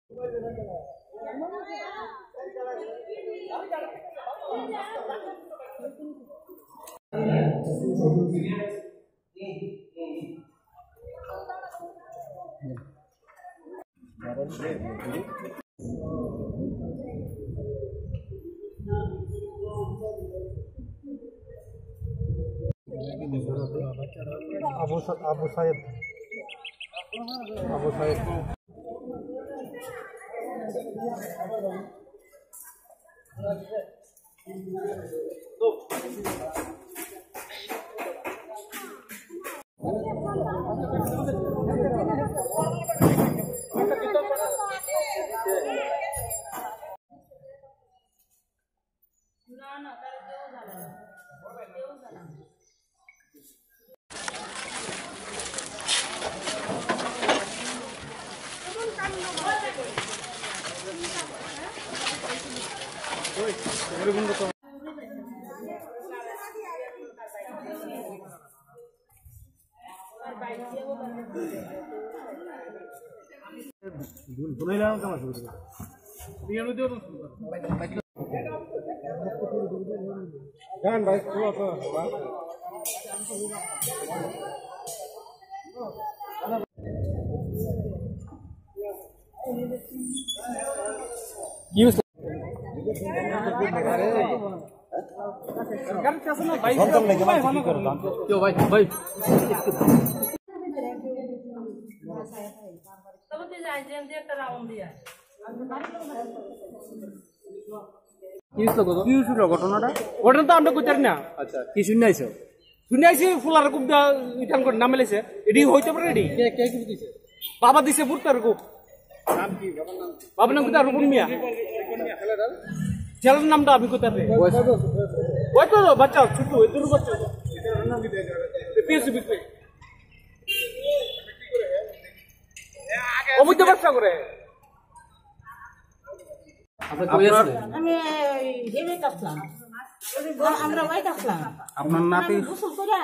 আবু সাহেব ঘটনাটা তো আমরা কইতার না। আচ্ছা, কি শুনে আইছো? শুনে আইছি ফুলার কুপ ইটান করে নাম মেলেছে। এডি হইতে পারে এডি কে কি দিছে? বাবা দিছে ফুরতার কুপ। নাম কি? বাবার নাম কইতা রুকুন মিয়া। ছেলের নামটা আমি কইতার রে। ওই তো বাচ্চা ছোট ওই দুটো বাচ্চা। এটার নাম কি দেখা? পিএসসি বিক্রি। অবৈধ ব্যবসা করে। আমি হেবে কাটলাম, আমরা ওই কাটলাম। আপনার নাতি গোসল করে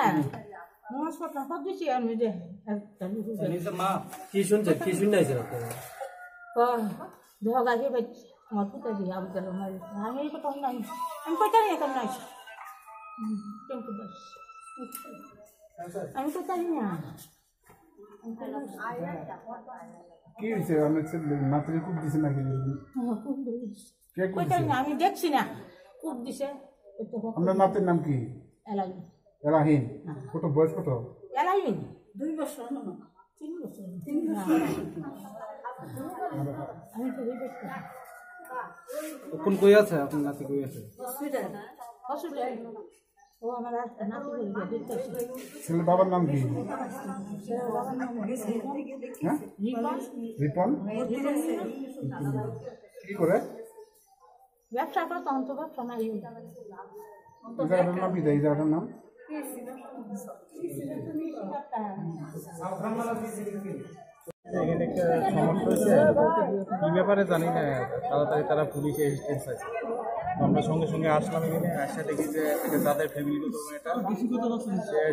নমস্কার সব দিচ্ছি আমি যে কি শুনছে? কি শুনে আইছেন আপনারা? ধগাকে আমার পুতা দিয়ে আবদার আমি এই কথা নাই, আমি কোথায় এখন নাই, আমি কোথায় না। কি হয়েছে? অনেক নাতিরে খুব দিছে নাকি? আমি দেখছি না, খুব দিছে। আপনার নাতির নাম কি? এলাহিন। কত বয়স? কত? এলাহিন 2 বছর, 3 বছর। কোন কই আছে আপনার নাতি? কই আছে? হসপিটাল। ও আমার নাতি বলে দেখতেছি। ছেলে বাবার নাম কি? বাবার নাম রিপন। কি করে? ব্যবসা করে, তখন তো ব্যবসা নাই। জায়গাটার নাম কি? এই জায়গাটার নাম এখানে একটা সমস্যা হয়েছে, কি ব্যাপারে জানি না। তাড়াতাড়ি তারা পুলিশে এসিস্টেন্স আছে। আমরা সঙ্গে সঙ্গে আসলাম। এখানে আসা দেখি যে তাদের ফ্যামিলিগত এটা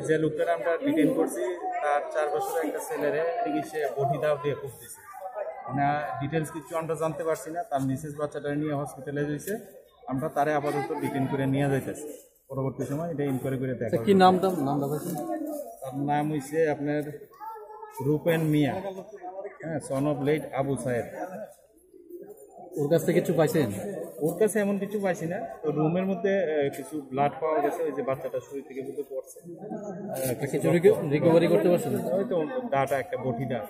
যে লোকটা আমরা ডিটেইন করছি, তার 4 বছরের একটা ছেলেরে এদিকে সে বটি দাও দিয়ে খুব দিচ্ছে। মানে ডিটেলস কিছু আমরা জানতে পারছি না। তার মিসেস বাচ্চাটা নিয়ে হসপিটালে যাইছে। আমরা তারে আপাতত ডিটেইন করে নিয়ে যাইতেছি। পরবর্তী সময় এটা ইনকোয়ারি করে দেখা। কি নামটা? তার নাম হইছে আপনার রূপেন মিয়া, হ্যাঁ, সন অফ লেট আবু সাহেব। ওর কাছ থেকে কিছু পাইছেন? ওর কাছে এমন কিছু পাইছি না। তো রুমের মধ্যে কিছু ব্লাড পাওয়া গেছে, ওই যে বাচ্চাটার শরীর থেকে বুঝতে পড়ছে। কিছু রিকভারি করতে পারছেন? ওই তো ডাটা একটা বটি দা